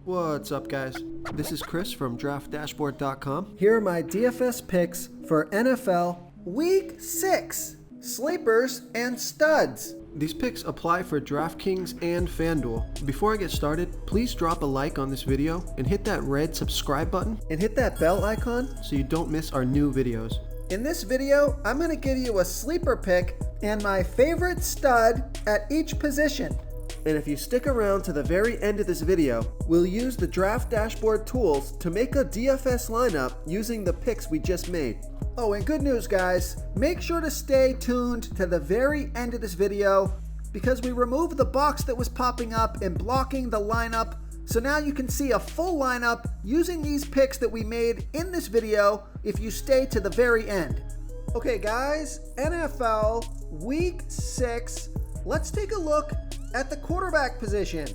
What's up, guys? This is Chris from DraftDashboard.com. Here are my DFS picks for NFL Week 6 sleepers and studs. These picks apply for DraftKings and FanDuel. Before I get started, please drop a like on this video and hit that red subscribe button And hit that bell icon. so you don't miss our new videos. In this video, I'm going to give you a sleeper pick and my favorite stud at each position. And if you stick around to the very end of this video, we'll use the Draft Dashboard tools to make a DFS lineup using the picks we just made. Oh, and good news, guys. Make sure to stay tuned to the very end of this video because we removed the box that was popping up and blocking the lineup. So now you can see a full lineup using these picks that we made in this video if you stay to the very end. Okay, guys, NFL Week 6. Let's take a look at the quarterback position.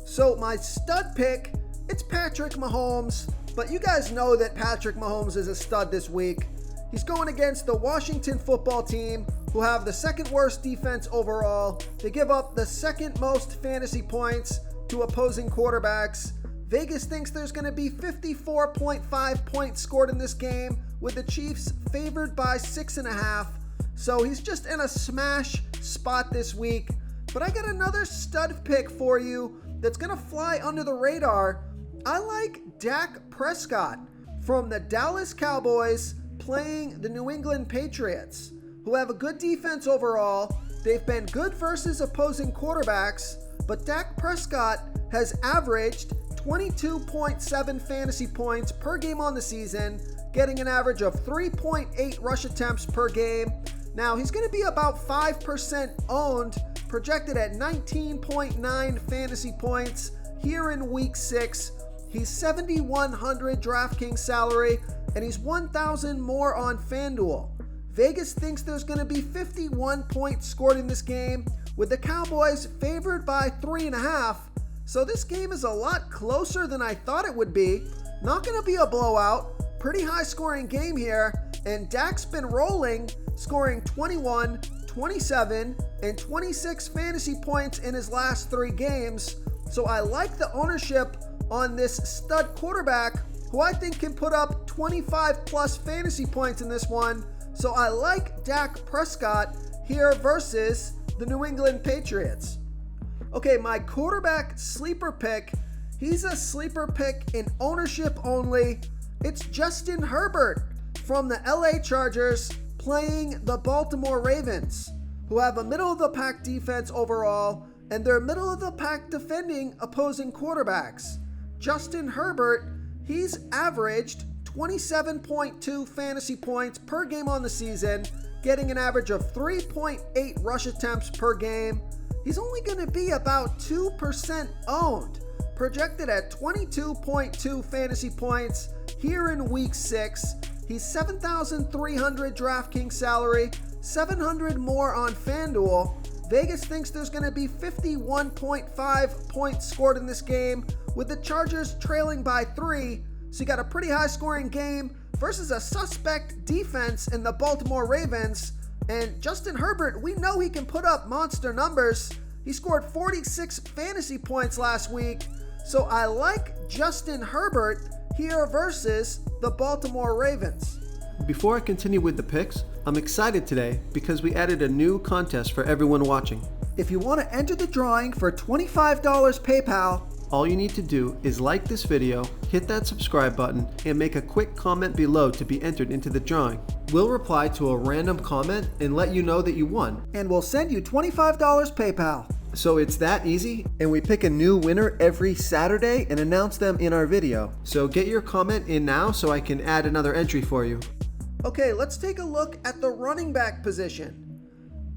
So my stud pick, it's Patrick Mahomes, but you guys know that Patrick Mahomes is a stud this week. He's going against the Washington football team, who have the second worst defense overall. They give up the second most fantasy points to opposing quarterbacks. Vegas thinks there's going to be 54.5 points scored in this game, with the Chiefs favored by 6.5. So he's just in a smash spot this week. But I got another stud pick for you that's going to fly under the radar. I like Dak Prescott from the Dallas Cowboys playing the New England Patriots, who have a good defense overall. They've been good versus opposing quarterbacks, but Dak Prescott has averaged 22.7 fantasy points per game on the season, getting an average of 3.8 rush attempts per game. Now, he's going to be about 5% owned, projected at 19.9 fantasy points here in Week 6. He's 7,100 DraftKings salary, and he's 1,000 more on FanDuel. Vegas thinks there's going to be 51 points scored in this game, with the Cowboys favored by 3.5. So this game is a lot closer than I thought it would be. Not going to be a blowout. Pretty high scoring game here, and Dak's been rolling, scoring 21, 27, and 26 fantasy points in his last 3 games. So I like the ownership on this stud quarterback, who I think can put up 25 plus fantasy points in this one. So I like Dak Prescott here versus the New England Patriots. Okay, my quarterback sleeper pick, he's a sleeper pick in ownership only. It's Justin Herbert from the LA Chargers playing the Baltimore Ravens, who have a middle-of-the-pack defense overall, and they're middle-of-the-pack defending opposing quarterbacks. Justin Herbert, he's averaged 27.2 fantasy points per game on the season, getting an average of 3.8 rush attempts per game. He's only going to be about 2% owned, projected at 22.2 fantasy points here in Week 6. He's 7,300 DraftKings salary, 700 more on FanDuel. Vegas thinks there's going to be 51.5 points scored in this game, with the Chargers trailing by 3. So you got a pretty high scoring game versus a suspect defense in the Baltimore Ravens. And Justin Herbert, we know he can put up monster numbers. He scored 46 fantasy points last week. So I like Justin Herbert here versus the Baltimore Ravens. Before I continue with the picks, I'm excited today because we added a new contest for everyone watching. If you want to enter the drawing for $25 PayPal, all you need to do is like this video, hit that subscribe button, and make a quick comment below to be entered into the drawing. We'll reply to a random comment and let you know that you won. And we'll send you $25 PayPal. So it's that easy, and we pick a new winner every Saturday and announce them in our video. So get your comment in now so I can add another entry for you. Okay, let's take a look at the running back position.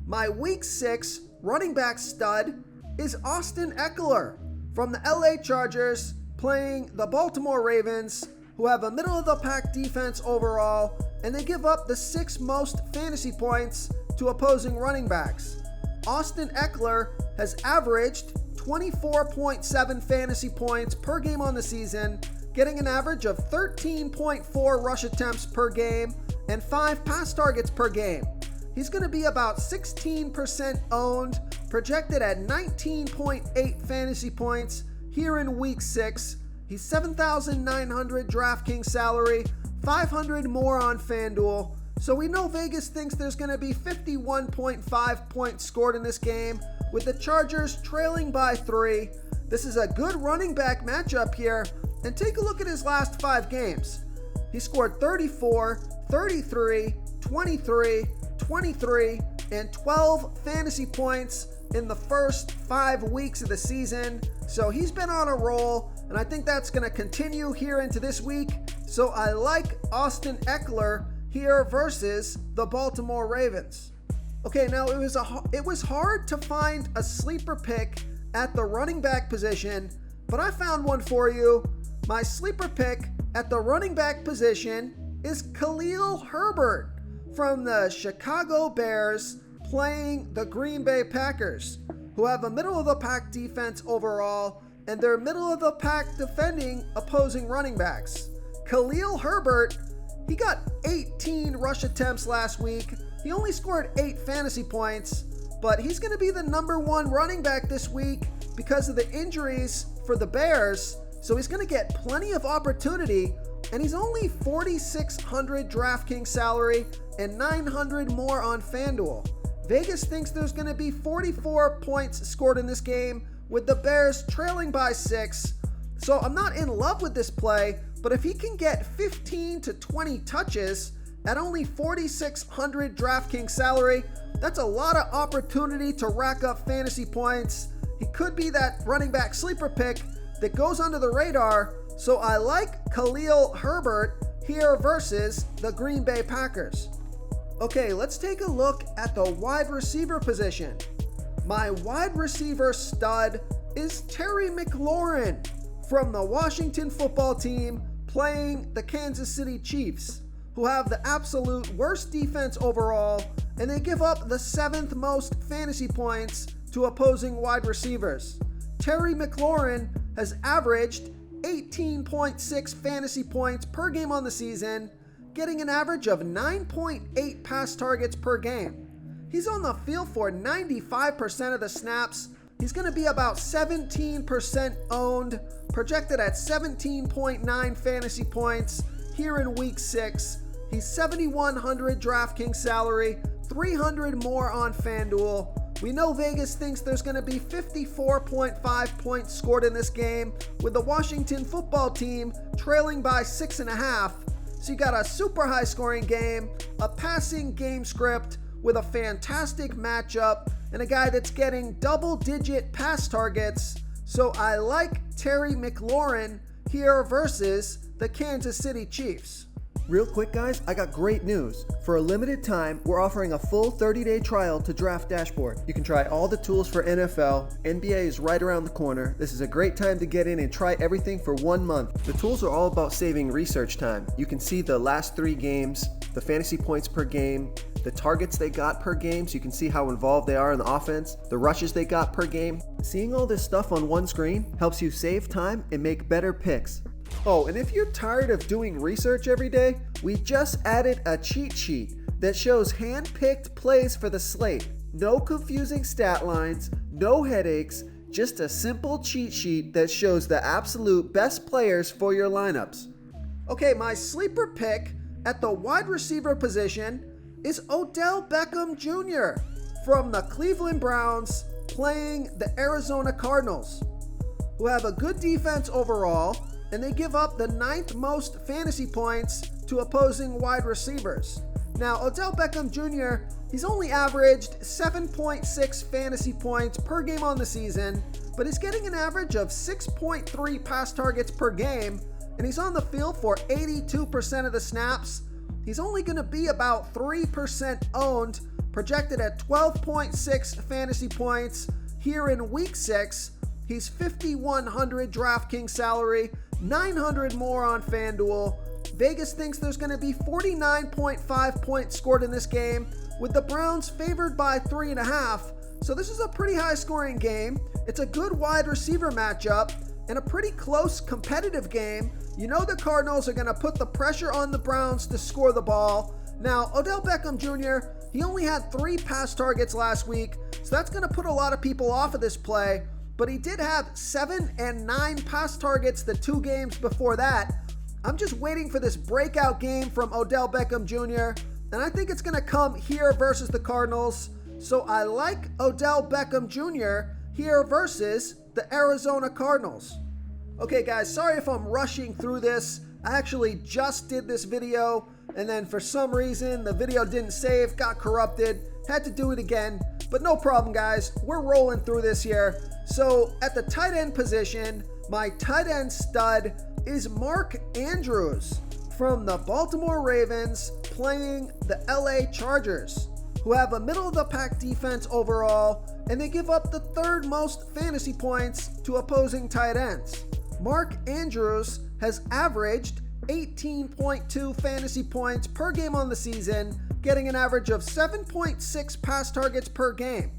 My Week 6 running back stud is Austin Eckler from the LA Chargers playing the Baltimore Ravens, who have a middle-of-the-pack defense overall, and they give up the 6th most fantasy points to opposing running backs. Austin Eckler has averaged 24.7 fantasy points per game on the season, getting an average of 13.4 rush attempts per game and 5 pass targets per game. He's going to be about 16% owned, projected at 19.8 fantasy points here in Week 6. He's $7,900 DraftKings salary, $500 more on FanDuel. So we know Vegas thinks there's going to be 51.5 points scored in this game, with the Chargers trailing by 3. This is a good running back matchup here, and take a look at his last 5 games. He scored 34, 33, 23, 23, and 12 fantasy points in the first 5 weeks of the season. So he's been on a roll, and I think that's going to continue here into this week. So I like Austin Eckler here versus the Baltimore Ravens. Okay, now it was hard to find a sleeper pick at the running back position, but I found one for you. My sleeper pick at the running back position is Khalil Herbert from the Chicago Bears playing the Green Bay Packers, who have a middle-of-the-pack defense overall, and they're middle-of-the-pack defending opposing running backs. Khalil Herbert, he got 18 rush attempts last week. He only scored 8 fantasy points, but he's going to be the number 1 running back this week because of the injuries for the Bears, so he's going to get plenty of opportunity, and he's only $4,600 DraftKings salary and $900 more on FanDuel. Vegas thinks there's going to be 44 points scored in this game, with the Bears trailing by 6. So I'm not in love with this play, but if he can get 15 to 20 touches at only $4,600 DraftKings salary, that's a lot of opportunity to rack up fantasy points. He could be that running back sleeper pick that goes under the radar. So I like Khalil Herbert here versus the Green Bay Packers. Okay, let's take a look at the wide receiver position. My wide receiver stud is Terry McLaurin from the Washington football team playing the Kansas City Chiefs, who have the absolute worst defense overall, and they give up the 7th most fantasy points to opposing wide receivers. Terry McLaurin has averaged 18.6 fantasy points per game on the season, getting an average of 9.8 pass targets per game. He's on the field for 95% of the snaps. He's going to be about 17% owned, projected at 17.9 fantasy points here in week 6. He's $7,100 DraftKings salary, $300 more on FanDuel. We know Vegas thinks there's going to be 54.5 points scored in this game, with the Washington football team trailing by 6.5. So you got a super high scoring game, a passing game script with a fantastic matchup, and a guy that's getting double-digit pass targets. So I like Terry McLaurin here versus the Kansas City Chiefs. Real quick, guys, I got great news. For a limited time, we're offering a full 30-day trial to Draft Dashboard. You can try all the tools for NFL. NBA is right around the corner. This is a great time to get in and try everything for 1 month. The tools are all about saving research time. You can see the last 3 games, the fantasy points per game, the targets they got per game, so you can see how involved they are in the offense, the rushes they got per game. Seeing all this stuff on one screen helps you save time and make better picks. Oh, and if you're tired of doing research every day, we just added a cheat sheet that shows hand-picked plays for the slate. No confusing stat lines, no headaches, just a simple cheat sheet that shows the absolute best players for your lineups. Okay, my sleeper pick at the wide receiver position is Odell Beckham Jr. from the Cleveland Browns playing the Arizona Cardinals, who have a good defense overall, and they give up the 9th most fantasy points to opposing wide receivers. Now, Odell Beckham Jr., he's only averaged 7.6 fantasy points per game on the season, but he's getting an average of 6.3 pass targets per game, and he's on the field for 82% of the snaps. He's only going to be about 3% owned, projected at 12.6 fantasy points here in week 6. He's $5,100 DraftKings salary, $900 more on FanDuel. Vegas thinks there's going to be 49.5 points scored in this game, with the Browns favored by 3.5. So this is a pretty high scoring game. It's a good wide receiver matchup and a pretty close competitive game. You know the Cardinals are going to put the pressure on the Browns to score the ball. Now, Odell Beckham Jr., he only had 3 pass targets last week, so that's going to put a lot of people off of this play. but he did have 7 and 9 pass targets the 2 games before that. I'm just waiting for this breakout game from Odell Beckham Jr., and I think it's going to come here versus the Cardinals. So I like Odell Beckham Jr. here versus the Arizona Cardinals. Okay guys, sorry if I'm rushing through this. I actually just did this video, and then for some reason the video didn't save, got corrupted, had to do it again. But no problem guys, we're rolling through this here. So at the tight end position, my tight end stud is Mark Andrews from the Baltimore Ravens playing the LA Chargers, who have a middle-of-the-pack defense overall, and they give up the 3rd most fantasy points to opposing tight ends. Mark Andrews has averaged 18.2 fantasy points per game on the season, getting an average of 7.6 pass targets per game.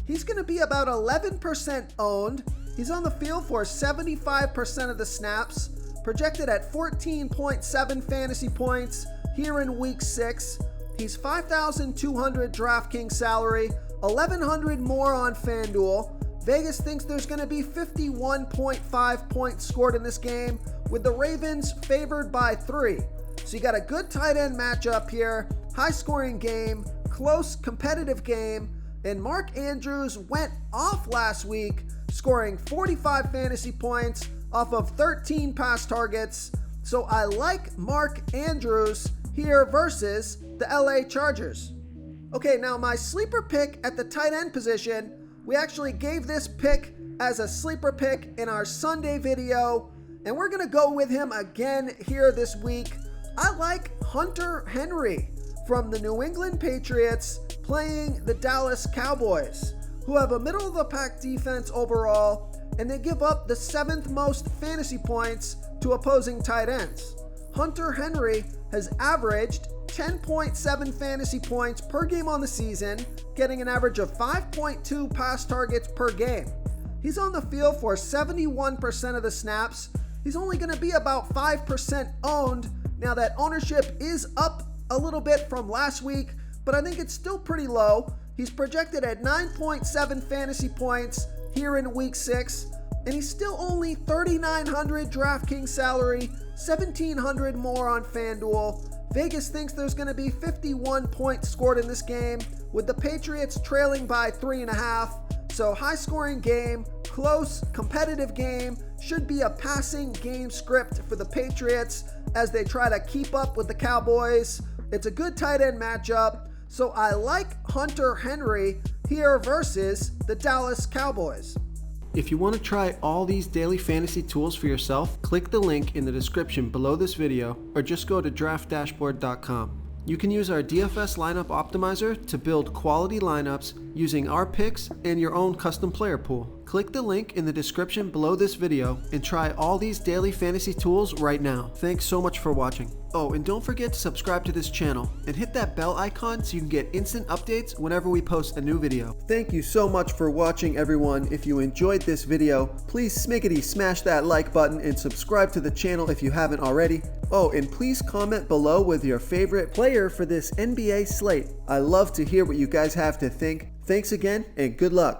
He's going to be about 11% owned. He's on the field for 75% of the snaps, projected at 14.7 fantasy points here in week 6. He's 5,200 DraftKings salary, 1,100 more on FanDuel. Vegas thinks there's going to be 51.5 points scored in this game, with the Ravens favored by 3. So you got a good tight end matchup here, high scoring game, close competitive game, and Mark Andrews went off last week, scoring 45 fantasy points off of 13 pass targets. So I like Mark Andrews here versus the LA Chargers. Okay, now my sleeper pick at the tight end position, we actually gave this pick as a sleeper pick in our Sunday video, and we're going to go with him again here this week. I like Hunter Henry from the New England Patriots playing the Dallas Cowboys, who have a middle-of-the-pack defense overall, and they give up the 7th most fantasy points to opposing tight ends. Hunter Henry has averaged 10.7 fantasy points per game on the season, getting an average of 5.2 pass targets per game. He's on the field for 71% of the snaps. He's only going to be about 5% owned. Now that ownership is up a little bit from last week, but I think it's still pretty low. He's projected at 9.7 fantasy points here in week 6, and he's still only 3,900 DraftKings salary, 1,700 more on FanDuel. Vegas thinks there's going to be 51 points scored in this game, with the Patriots trailing by 3.5. So high scoring game, close, competitive game, should be a passing game script for the Patriots as they try to keep up with the Cowboys. It's a good tight end matchup, so I like Hunter Henry here versus the Dallas Cowboys. If you want to try all these daily fantasy tools for yourself, click the link in the description below this video or just go to draftdashboard.com. You can use our DFS lineup optimizer to build quality lineups using our picks and your own custom player pool. Click the link in the description below this video and try all these daily fantasy tools right now. Thanks so much for watching. Oh, and don't forget to subscribe to this channel and hit that bell icon so you can get instant updates whenever we post a new video. Thank you so much for watching, everyone. If you enjoyed this video, please smickety smash that like button and subscribe to the channel if you haven't already. Oh, and please comment below with your favorite player for this NBA slate. I love to hear what you guys have to think. Thanks again, and good luck.